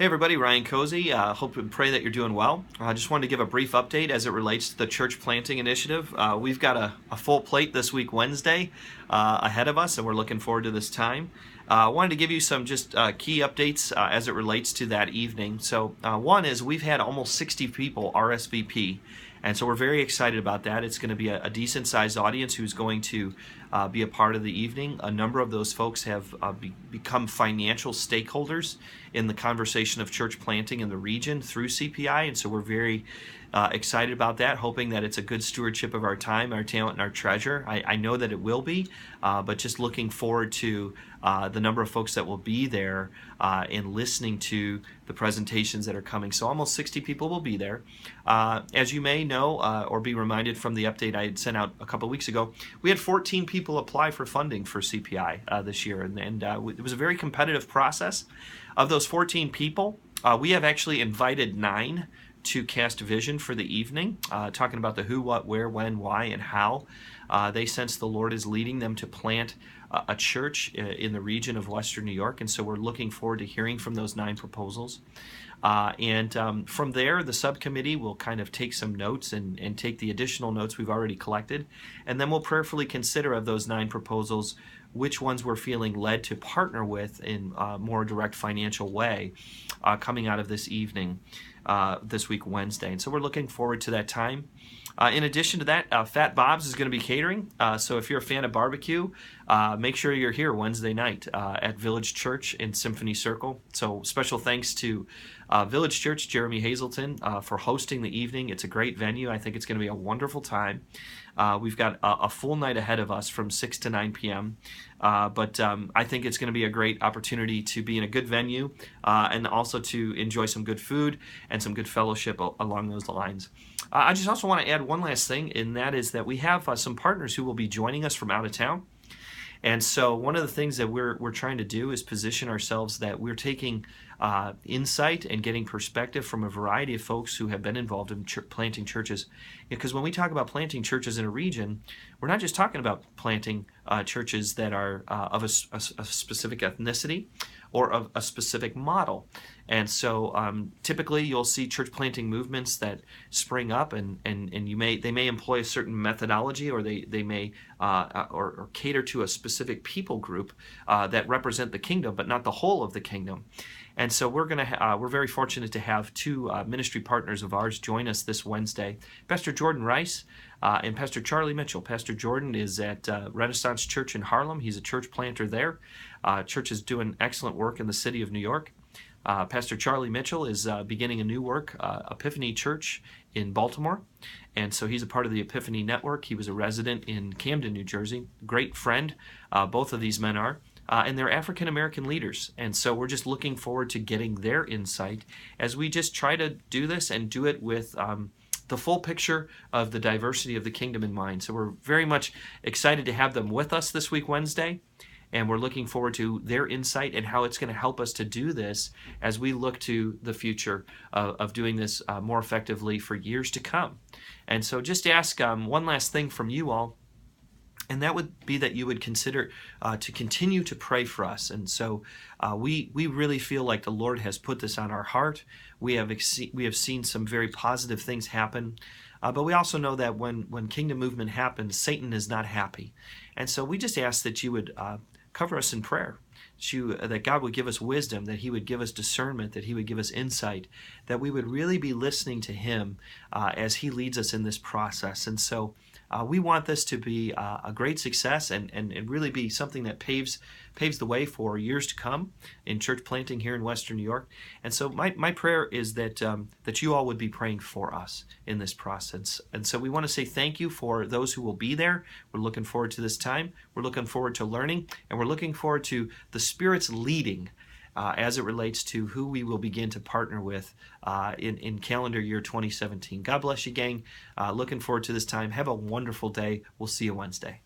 Hey everybody, Ryan Cozy. Hope and pray that you're doing well. I just wanted to give a brief update as it relates to the church planting initiative. We've got a full plate this week, Wednesday, ahead of us, and we're looking forward to this time. I wanted to give you some just key updates as it relates to that evening. So one is we've had almost 60 people RSVP, and so we're very excited about that. It's going to be a decent sized audience who's going to be a part of the evening. A number of those folks have become financial stakeholders in the conversation of church planting in the region through CPI, and so we're very excited about that, hoping that it's a good stewardship of our time, our talent, and our treasure. I know that it will be, but just looking forward to the number of folks that will be there and listening to the presentations that are coming. So almost 60 people will be there. As you may know or be reminded from the update I had sent out a couple of weeks ago, we had 14 people apply for funding for CPI this year, and it was a very competitive process. Of those 14 people, we have actually invited 9 to cast vision for the evening, talking about the who, what, where, when, why, and how. They sense the Lord is leading them to plant a church in the region of Western New York, and so we're looking forward to hearing from those 9 proposals. From there, the subcommittee will kind of take some notes and take the additional notes we've already collected, and then we'll prayerfully consider of those 9 proposals which ones we're feeling led to partner with in a more direct financial way coming out of this evening, this week, Wednesday. And so we're looking forward to that time. In addition to that, Fat Bob's is going to be catering. So if you're a fan of barbecue, make sure you're here Wednesday night at Village Church in Symphony Circle. So special thanks to Village Church, Jeremy Hazelton, for hosting the evening. It's a great venue. I think it's going to be a wonderful time. We've got a full night ahead of us from 6 to 9 p.m. But I think it's going to be a great opportunity to be in a good venue and also to enjoy some good food and some good fellowship along those lines. I just also want to add one last thing, and that is that we have some partners who will be joining us from out of town. And so one of the things that we're trying to do is position ourselves that we're taking insight and getting perspective from a variety of folks who have been involved in planting churches. Because when we talk about planting churches in a region, we're not just talking about planting churches that are of a specific ethnicity or of a specific model. And so typically you'll see church planting movements that spring up, and they may employ a certain methodology, or they may or cater to a specific people group that represent the kingdom, but not the whole of the kingdom. And so we're very fortunate to have 2 ministry partners of ours join us this Wednesday, Pastor Jordan Rice and Pastor Charlie Mitchell. Pastor Jordan is at Renaissance Church in Harlem. He's a church planter there. Church is doing excellent work in the city of New York. Pastor Charlie Mitchell is beginning a new work, Epiphany Church in Baltimore, and so he's a part of the Epiphany Network. He was a resident in Camden, New Jersey. Great friend, both of these men are. And they're African American leaders. And so we're just looking forward to getting their insight as we just try to do this and do it with the full picture of the diversity of the kingdom in mind. So we're very much excited to have them with us this week, Wednesday. And we're looking forward to their insight and how it's going to help us to do this as we look to the future of doing this more effectively for years to come. And so just ask one last thing from you all. And that would be that you would consider to continue to pray for us. And so we really feel like the Lord has put this on our heart. We have seen some very positive things happen. But we also know that when kingdom movement happens, Satan is not happy. And so we just ask that you would cover us in prayer, that God would give us wisdom, that He would give us discernment, that He would give us insight, that we would really be listening to Him as He leads us in this process. And so we want this to be a great success and really be something that paves the way for years to come in church planting here in Western New York. And so my prayer is that you all would be praying for us in this process. And so we want to say thank you for those who will be there. We're looking forward to this time. We're looking forward to learning, and we're looking forward to the Spirit's leading as it relates to who we will begin to partner with in calendar year 2017. God bless you, gang. Looking forward to this time. Have a wonderful day. We'll see you Wednesday.